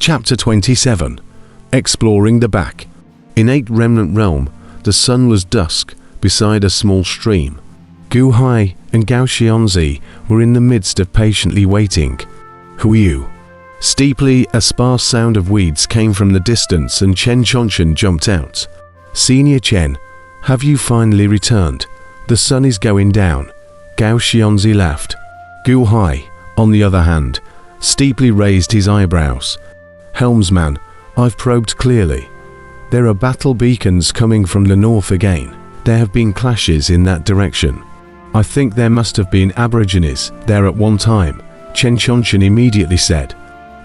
Chapter 27. Exploring the Back. In 8 Remnant Realm, the sun was dusk beside a small stream. Gu Hai and Gao Xianzi were in the midst of patiently waiting. Who are you? Steeply, a sparse sound of weeds came from the distance and Chen Chongchen jumped out. Senior Chen, have you finally returned? The sun is going down. Gao Xianzi laughed. Gu Hai, on the other hand, steeply raised his eyebrows. Helmsman, I've probed clearly. There are battle beacons coming from the north again. There have been clashes in that direction. I think there must have been aborigines there at one time, Chen Chongchen immediately said.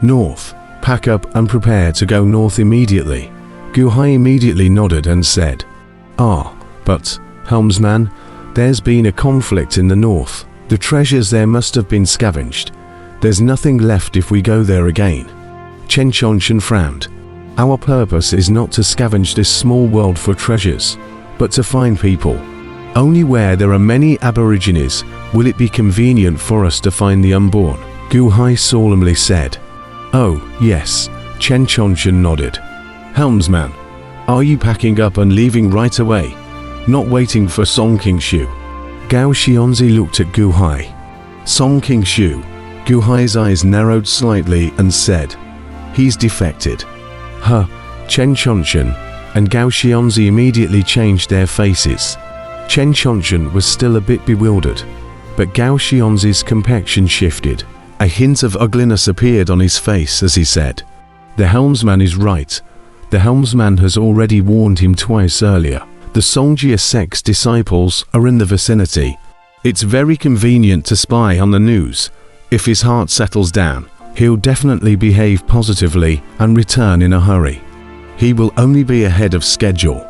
North, pack up and prepare to go north immediately. Gu Hai immediately nodded and said, but, Helmsman, there's been a conflict in the north. The treasures there must have been scavenged. There's nothing left if we go there again. Chen Chongchen frowned. Our purpose is not to scavenge this small world for treasures, but to find people. Only where there are many aborigines will it be convenient for us to find the unborn, Gu Hai solemnly said. Oh, yes, Chen Chongchen nodded. Helmsman, are you packing up and leaving right away? Not waiting for Song Qingshu? Gao Xianzi looked at Gu Hai. Song Qingshu. Gu Hai's eyes narrowed slightly and said, he's defected. Chen Chongchen and Gao Xianzi immediately changed their faces. Chen Chongchen was still a bit bewildered, but Gao Xianzi's complexion shifted. A hint of ugliness appeared on his face as he said, the helmsman is right. The helmsman has already warned him twice earlier. The Songjia sect's disciples are in the vicinity. It's very convenient to spy on the news. If his heart settles down, he'll definitely behave positively and return in a hurry. He will only be ahead of schedule.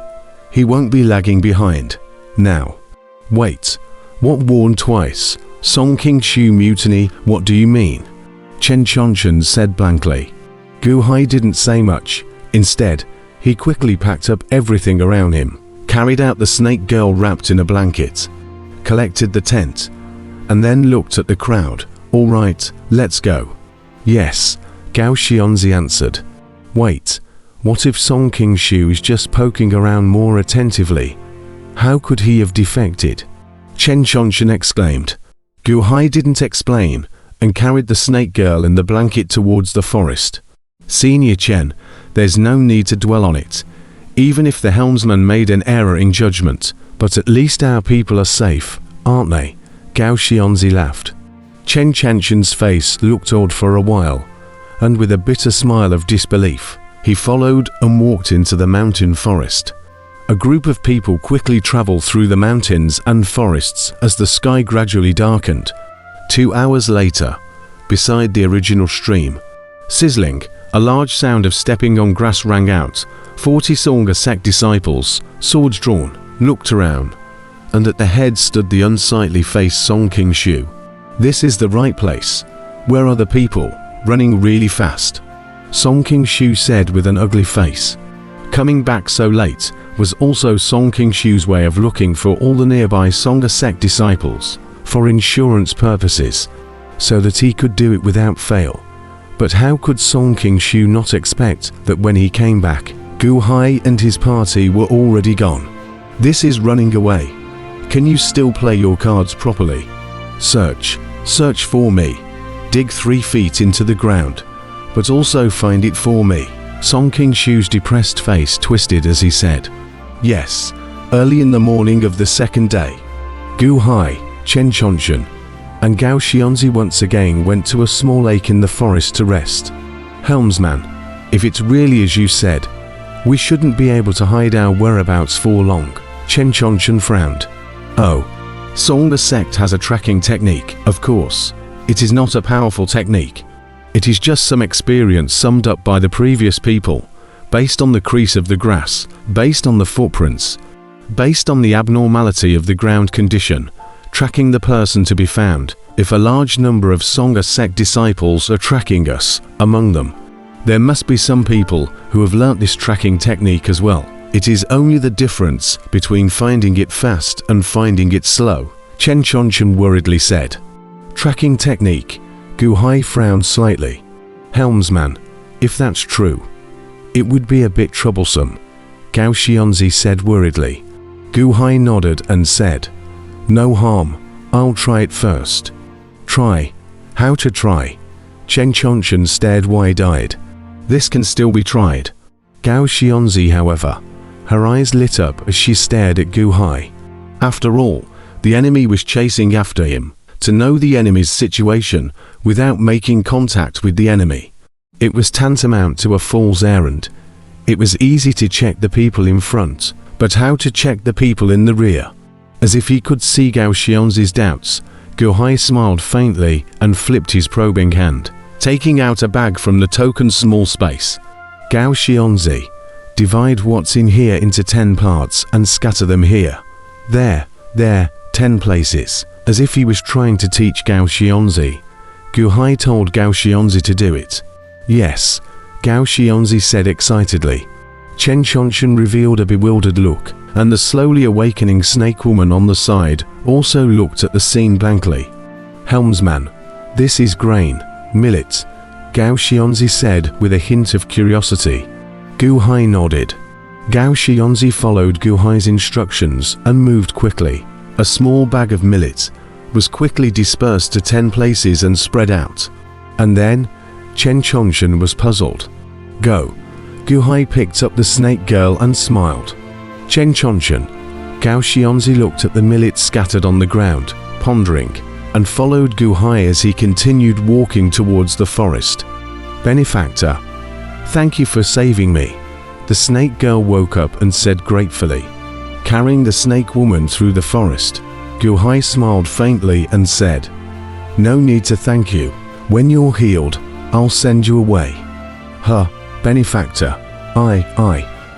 He won't be lagging behind. Now. Wait. What warned twice? Song Qingshu mutiny, what do you mean? Chen Chongchen said blankly. Gu Hai didn't say much. Instead, he quickly packed up everything around him, carried out the snake girl wrapped in a blanket, collected the tent, and then looked at the crowd. All right, let's go. Yes, Gao Xianzi answered. Wait, what if Song Qingshu is just poking around more attentively? How could he have defected? Chen Chongchen exclaimed. Gu Hai didn't explain and carried the snake girl in the blanket towards the forest. Senior Chen, there's no need to dwell on it. Even if the helmsman made an error in judgment, but at least our people are safe, aren't they? Gao Xianzi laughed. Chen Chongchen's face looked odd for a while, and with a bitter smile of disbelief, he followed and walked into the mountain forest. A group of people quickly traveled through the mountains and forests as the sky gradually darkened. 2 hours later, beside the original stream, sizzling, a large sound of stepping on grass rang out. 40 Songa sect disciples, swords drawn, looked around, and at the head stood the unsightly faced Song Qingshu. This is the right place. Where are the people? Running really fast. Song Qingshu said with an ugly face. Coming back so late was also Song Qingshu's way of looking for all the nearby Songa sect disciples, for insurance purposes, so that he could do it without fail. But how could Song Qingshu not expect that when he came back, Gu Hai and his party were already gone? This is running away. Can you still play your cards properly? Search for me. Dig 3 feet into the ground, but also find it for me. Song Qingshu's depressed face twisted as he said, yes, early in the morning of the second day. Gu Hai, Chen Chongchen, and Gao Xianzi once again went to a small lake in the forest to rest. Helmsman, if it's really as you said, we shouldn't be able to hide our whereabouts for long. Chen Chongchen frowned. Oh, Songa sect has a tracking technique, of course. It is not a powerful technique. It is just some experience summed up by the previous people, based on the crease of the grass, based on the footprints, based on the abnormality of the ground condition, tracking the person to be found. If a large number of Songa sect disciples are tracking us, among them, there must be some people who have learnt this tracking technique as well. It is only the difference between finding it fast and finding it slow, Chen Chongchen worriedly said. Tracking technique. Gu Hai frowned slightly. Helmsman, If that's true, it would be a bit troublesome, Gao Xianzi said worriedly. Gu Hai nodded and said, "No harm, I'll try it first." "Try? How to try?" Chen Chonchen stared wide-eyed. "This can still be tried." Gao Xianzi, however, her eyes lit up as she stared at Gu Hai. After all, the enemy was chasing after him. To know the enemy's situation without making contact with the enemy, it was tantamount to a fool's errand. It was easy to check the people in front, but how to check the people in the rear? As if he could see Gao Xianzi's doubts, Gu Hai smiled faintly and flipped his probing hand, taking out a bag from the token's small space. "Gao Xianzi, divide what's in here into 10 parts and scatter them here. There, 10 places." As if he was trying to teach Gao Xianzi, Gu Hai told Gao Xianzi to do it. "Yes," Gao Xianzi said excitedly. Chen Chonchen revealed a bewildered look, and the slowly awakening snake woman on the side also looked at the scene blankly. "Helmsman, this is grain, millet," Gao Xianzi said with a hint of curiosity. Gu Hai nodded. Gao Xianzi followed Gu Hai's instructions and moved quickly. A small bag of millet was quickly dispersed to 10 places and spread out. And then, Chen Chonchen was puzzled. "Go." Gu Hai picked up the snake girl and smiled. "Chen Chonchen." Gao Xianzi looked at the millet scattered on the ground, pondering, and followed Gu Hai as he continued walking towards the forest. "Benefactor, thank you for saving me," the snake girl woke up and said gratefully. Carrying the snake woman through the forest, Gu Hai smiled faintly and said, "No need to thank you. When you're healed, I'll send you away." "Huh, benefactor, I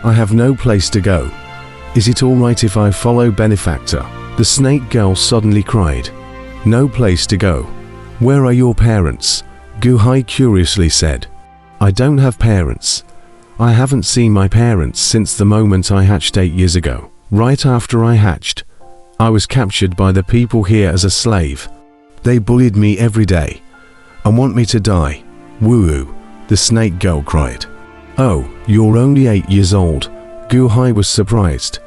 have no place to go. Is it all right if I follow benefactor?" The snake girl suddenly cried. "No place to go? Where are your parents?" Gu Hai curiously said. "I don't have parents. I haven't seen my parents since the moment I hatched 8 years ago. Right after I hatched, I was captured by the people here as a slave. They bullied me every day and want me to die." "Woo-oo," the snake girl cried. "Oh, you're only 8 years old." Gu Hai was surprised.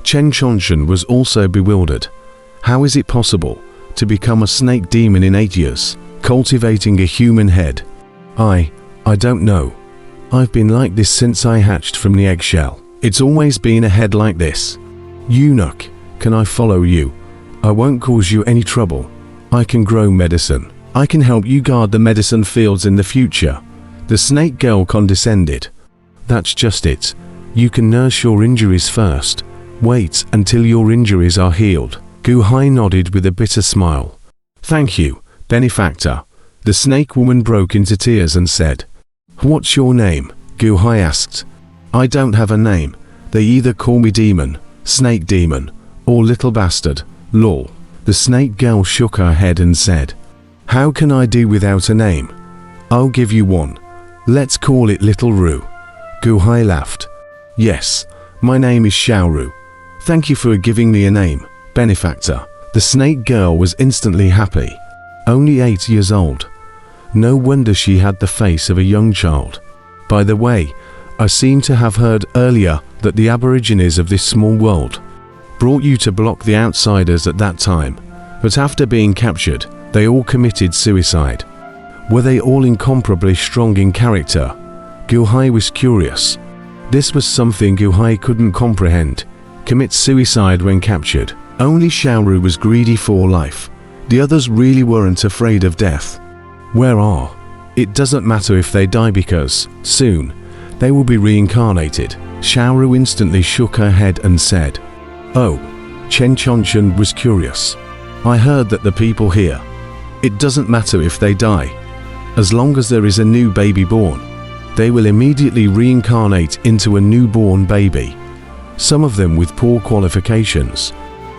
Chen Chonchen was also bewildered. How is it possible to become a snake demon in 8 years, cultivating a human head? I don't know. I've been like this since I hatched from the eggshell. It's always been a head like this. "Eunuch, can I follow you? I won't cause you any trouble. I can grow medicine. I can help you guard the medicine fields in the future." The snake girl condescended. "That's just it. You can nurse your injuries first. Wait until your injuries are healed." Gu Hai nodded with a bitter smile. "Thank you, benefactor." The snake woman broke into tears and said, "What's your name?" Gu Hai asked. "I don't have a name. They either call me demon, snake demon, or little bastard, lol." The snake girl shook her head and said, "How can I do without a name? I'll give you one. Let's call it Little Ru." Gu Hai laughed. "Yes, my name is Xiaoru. Thank you for giving me a name, benefactor." The snake girl was instantly happy. Only 8 years old. No wonder she had the face of a young child. By the way, I seem to have heard earlier that the aborigines of this small world brought you to block the outsiders at that time, but after being captured, they all committed suicide. Were they all incomparably strong in character? Gu Hai was curious. This was something Gu Hai couldn't comprehend. Commit suicide when captured. Only Xiaoru was greedy for life. The others really weren't afraid of death. Where are? It doesn't matter if they die because, soon, they will be reincarnated. Xiaoru instantly shook her head and said, "Oh." Chen Chonchen was curious. "I heard that the people here, it doesn't matter if they die. As long as there is a new baby born, they will immediately reincarnate into a newborn baby. Some of them with poor qualifications.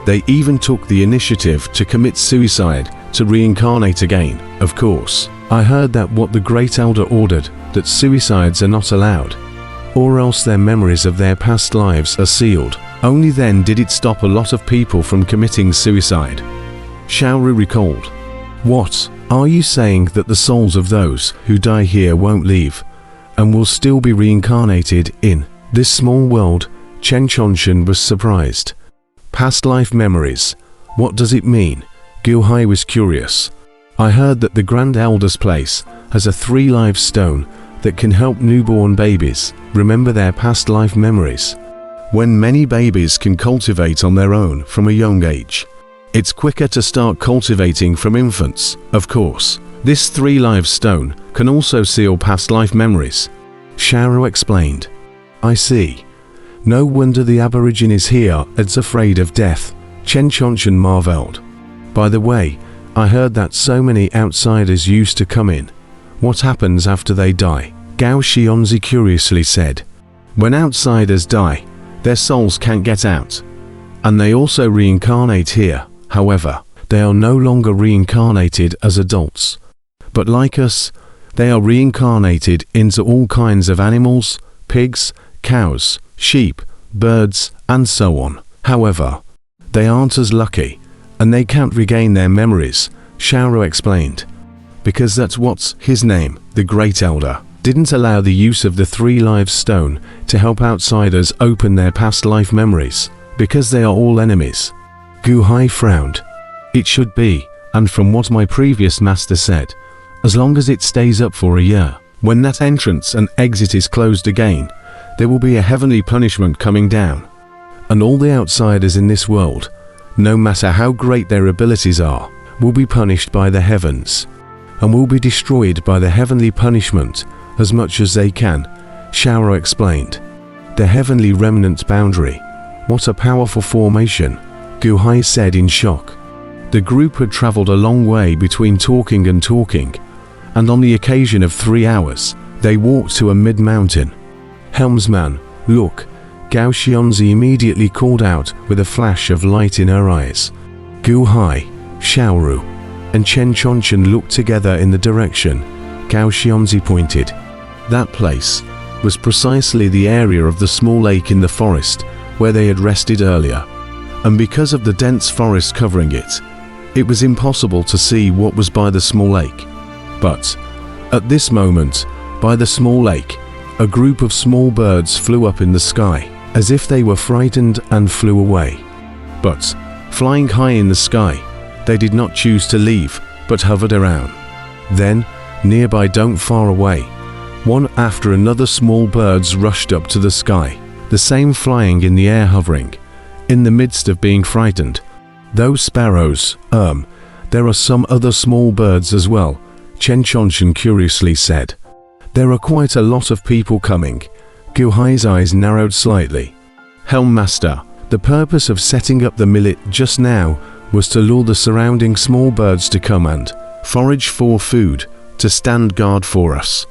They even took the initiative to commit suicide to reincarnate again, of course. I heard that what the Great Elder ordered, that suicides are not allowed, or else their memories of their past lives are sealed. Only then did it stop a lot of people from committing suicide." Xiaoru recalled. "What? Are you saying that the souls of those who die here won't leave and will still be reincarnated in this small world. Chen Chongqing was surprised. Past life memories. What does it mean? Gu Hai was curious. I heard that the Grand Elder's place has a 3-life stone that can help newborn babies remember their past life memories. When many babies can cultivate on their own from a young age, it's quicker to start cultivating from infants, of course. This 3-life stone can also seal past life memories. Xiaoru explained. I see. No wonder the Aborigines here is afraid of death. Chen Chongqing marveled. By the way, I heard that so many outsiders used to come in. What happens after they die? Gao Xianzi curiously said. When outsiders die, their souls can't get out. And they also reincarnate here. However, they are no longer reincarnated as adults. But like us, they are reincarnated into all kinds of animals, pigs, cows, sheep, birds, and so on. However, they aren't as lucky, and they can't regain their memories, Xiaoru explained. Because that's what his name, the Great Elder, didn't allow the use of the 3-life stone to help outsiders open their past life memories, because they are all enemies. Gu Hai frowned. It should be, and from what my previous master said, as long as it stays up for a year, when that entrance and exit is closed again, there will be a heavenly punishment coming down. And all the outsiders in this world, no matter how great their abilities are, will be punished by the heavens, and will be destroyed by the heavenly punishment as much as they can, Xiaoru explained. The heavenly remnant boundary. What a powerful formation, Gu Hai said in shock. The group had traveled a long way between talking and talking, and on the occasion of 3 hours, they walked to a mid-mountain. Helmsman, look, Gao Xianzi immediately called out with a flash of light in her eyes. Gu Hai, Xiaoru, and Chen Chongqing looked together in the direction Gao Xianzi pointed. That place was precisely the area of the small lake in the forest where they had rested earlier, and because of the dense forest covering it, it was impossible to see what was by the small lake. But, at this moment, by the small lake, a group of small birds flew up in the sky, as if they were frightened and flew away. But, flying high in the sky, they did not choose to leave, but hovered around. Then, nearby, don't far away, one after another small birds rushed up to the sky, the same flying in the air, hovering, in the midst of being frightened. Those sparrows, there are some other small birds as well, Chen Chongqing curiously said. There are quite a lot of people coming. Gu Hai's eyes narrowed slightly. Helm Master, the purpose of setting up the millet just now was to lure the surrounding small birds to come and forage for food, to stand guard for us.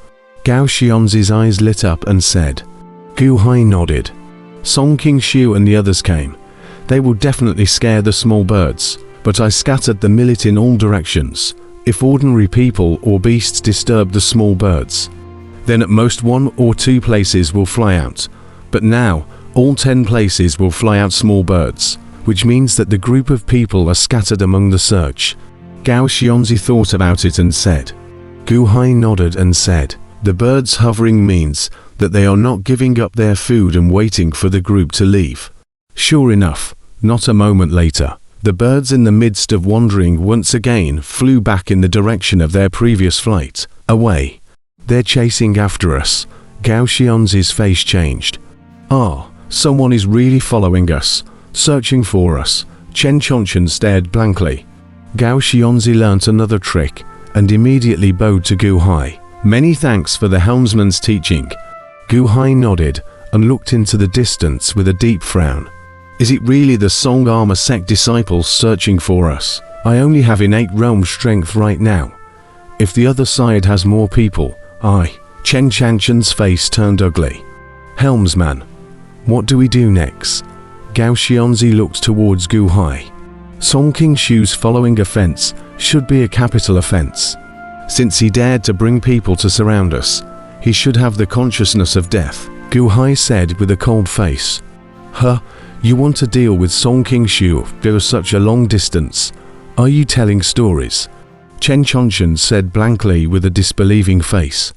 Gao Xianzi's eyes lit up and said. Gu Hai nodded. Song King Shu and the others came. They will definitely scare the small birds, but I scattered the millet in all directions. If ordinary people or beasts disturb the small birds, then at most 1 or 2 places will fly out, but now all 10 places will fly out small birds, which means that the group of people are scattered among the search. Gao Xianzi thought about it and said. Gu Hai nodded and said, the birds hovering means that they are not giving up their food and waiting for the group to leave. Sure enough, not a moment later, the birds in the midst of wandering once again flew back in the direction of their previous flight, away. They're chasing after us. Gao Xianzi's face changed. Ah, someone is really following us, searching for us. Chen Chongqing stared blankly. Gao Xianzi learnt another trick, and immediately bowed to Gu Hai. Many thanks for the helmsman's teaching. Gu Hai nodded, and looked into the distance with a deep frown. Is it really the Song Armor sect disciples searching for us? I only have innate realm strength right now. If the other side has more people, Chen Chongqing's face turned ugly. Helmsman, what do we do next? Gao Xianzi looked towards Gu Hai. Song King Shu's following offense should be a capital offense. Since he dared to bring people to surround us, he should have the consciousness of death, Gu Hai said with a cold face. Huh? You want to deal with Song King Shu for such a long distance? Are you telling stories? Chen Chongqing said blankly with a disbelieving face.